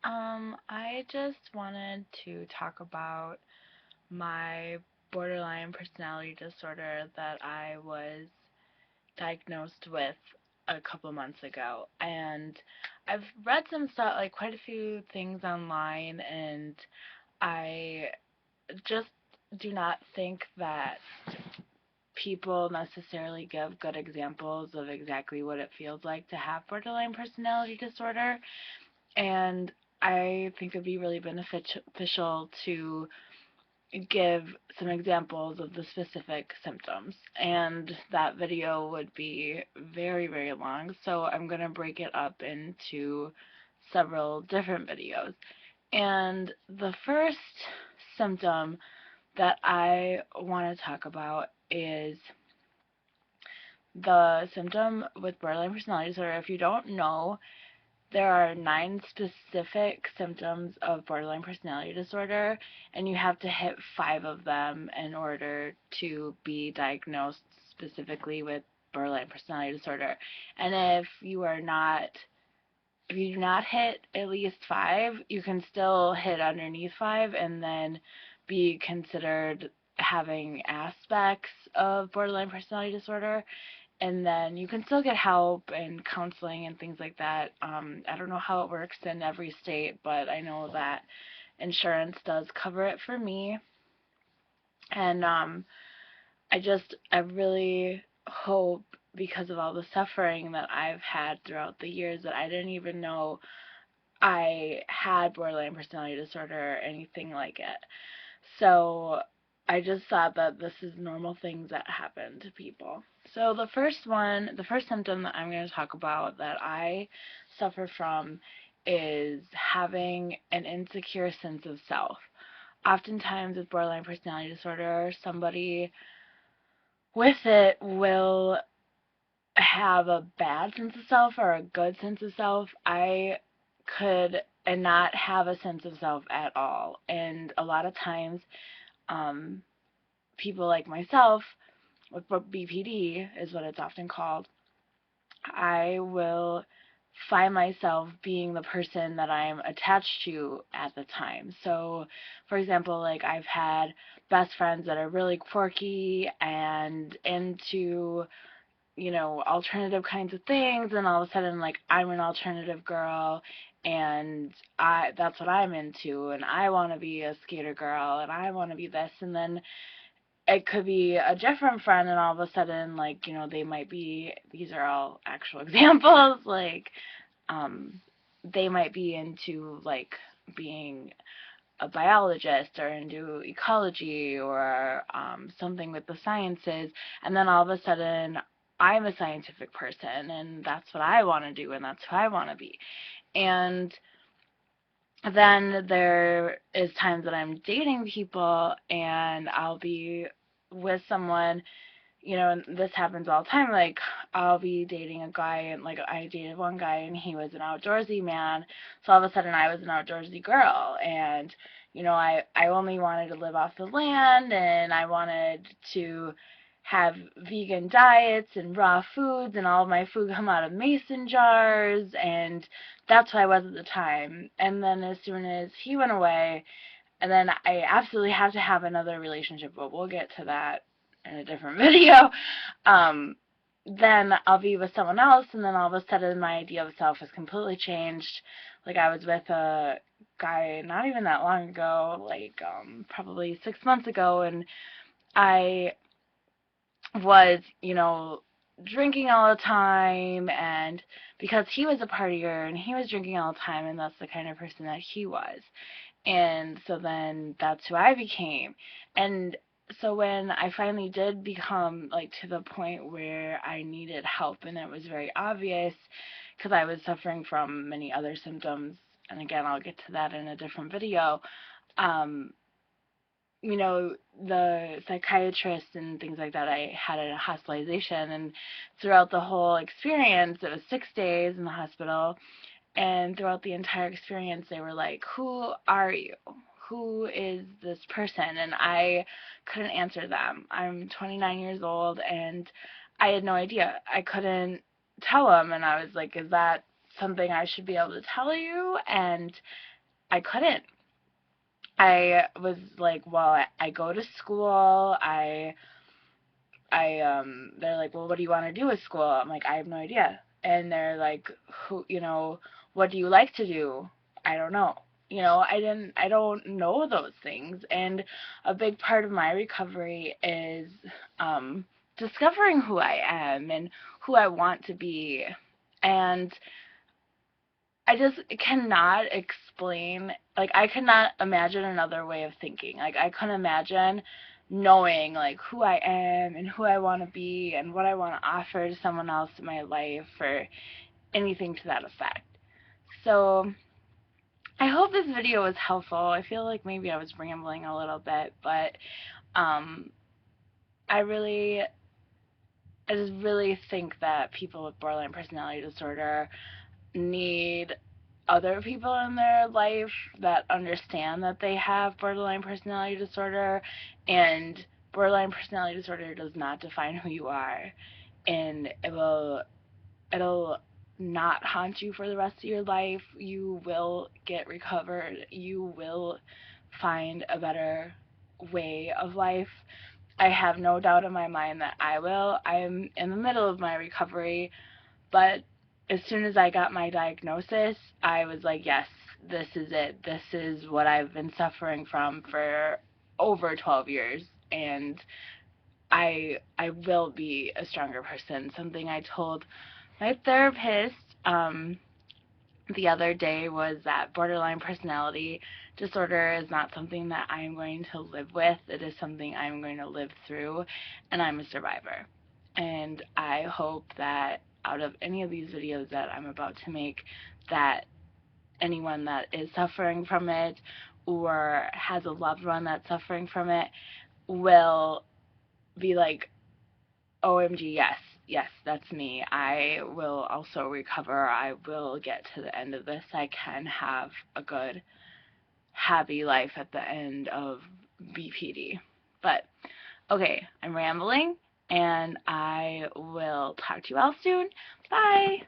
I just wanted to talk about my borderline personality disorder that I was diagnosed with a couple months ago. And I've read some stuff, like quite a few things online, and I just do not think that people necessarily give good examples of exactly what it feels like to have borderline personality disorder. And I think it'd be really beneficial to give some examples of the specific symptoms. And that video would be very, very long, so I'm going to break it up into several different videos. And the first symptom that I want to talk about is the symptom with borderline personality disorder. If you don't know, there are 9 specific symptoms of borderline personality disorder, and you have to hit 5 of them in order to be diagnosed specifically with borderline personality disorder. And if you do not hit at least 5, you can still hit underneath 5 and then be considered having aspects of borderline personality disorder, and then you can still get help and counseling and things like that. I don't know how it works in every state, but I know that insurance does cover it for me. And I really hope, because of all the suffering that I've had throughout the years, that I didn't even know I had borderline personality disorder or anything like it. So I just thought that this is normal things that happen to people. So the first symptom that I'm going to talk about that I suffer from is having an insecure sense of self. Oftentimes with borderline personality disorder, somebody with it will have a bad sense of self or a good sense of self. I could and not have a sense of self at all. And a lot of times, um, people like myself, with BPD is what it's often called, I will find myself being the person that I'm attached to at the time. So, for example, like I've had best friends that are really quirky and into, alternative kinds of things, and all of a sudden, like, I'm an alternative girl, and that's what I'm into, and I want to be a skater girl, and I want to be this, and then it could be a different friend, and all of a sudden, like, they might be, these are all actual examples, like, um, they might be into, like, being a biologist or into ecology or something with the sciences, and then all of a sudden I'm a scientific person and that's what I want to do and that's who I want to be. And then there is times that I'm dating people and I'll be with someone, and this happens all the time, like, I'll be dating a guy, and, like, I dated one guy, and he was an outdoorsy man, so all of a sudden I was an outdoorsy girl, and, I only wanted to live off the land, and I wanted to have vegan diets and raw foods, and all of my food come out of mason jars, and that's who I was at the time. And then as soon as he went away, and then I absolutely have to have another relationship, but we'll get to that in a different video. Um, then I'll be with someone else, and then all of a sudden my idea of self has completely changed. Like, I was with a guy not even that long ago, like, probably 6 months ago, and I was, drinking all the time, and because he was a partier and he was drinking all the time, and that's the kind of person that he was. And so then that's who I became. And so when I finally did become, like, to the point where I needed help, and it was very obvious because I was suffering from many other symptoms, and again, I'll get to that in a different video, um, the psychiatrist and things like that, I had a hospitalization, and throughout the whole experience, it was 6 days in the hospital, and throughout the entire experience, they were like, who are you? Who is this person? And I couldn't answer them. I'm 29 years old, and I had no idea. I couldn't tell them, and I was like, is that something I should be able to tell you? And I couldn't. I was like, well, I go to school. They're like, well, what do you want to do at school? I'm like, I have no idea. And they're like, what do you like to do? I don't know. I don't know those things. And a big part of my recovery is discovering who I am and who I want to be. And I just cannot explain, like, I could not imagine another way of thinking. Like, I couldn't imagine knowing, like, who I am and who I want to be and what I want to offer to someone else in my life or anything to that effect. So, I hope this video was helpful. I feel like maybe I was rambling a little bit, but um, I really, I just really think that people with borderline personality disorder need other people in their life that understand that they have borderline personality disorder, and borderline personality disorder does not define who you are, and it'll not haunt you for the rest of your life. You will get recovered. You will find a better way of life. I have no doubt in my mind that I will. I'm in the middle of my recovery, but as soon as I got my diagnosis, I was like, yes, this is it. This is what I've been suffering from for over 12 years. And I will be a stronger person. Something I told my therapist the other day was that borderline personality disorder is not something that I'm going to live with. It is something I'm going to live through, and I'm a survivor. And I hope that out of any of these videos that I'm about to make, that anyone that is suffering from it or has a loved one that's suffering from it will be like, OMG, yes, yes, that's me. I will also recover. I will get to the end of this. I can have a good, happy life at the end of BPD. But, okay, I'm rambling, and I will talk to you all soon. Bye!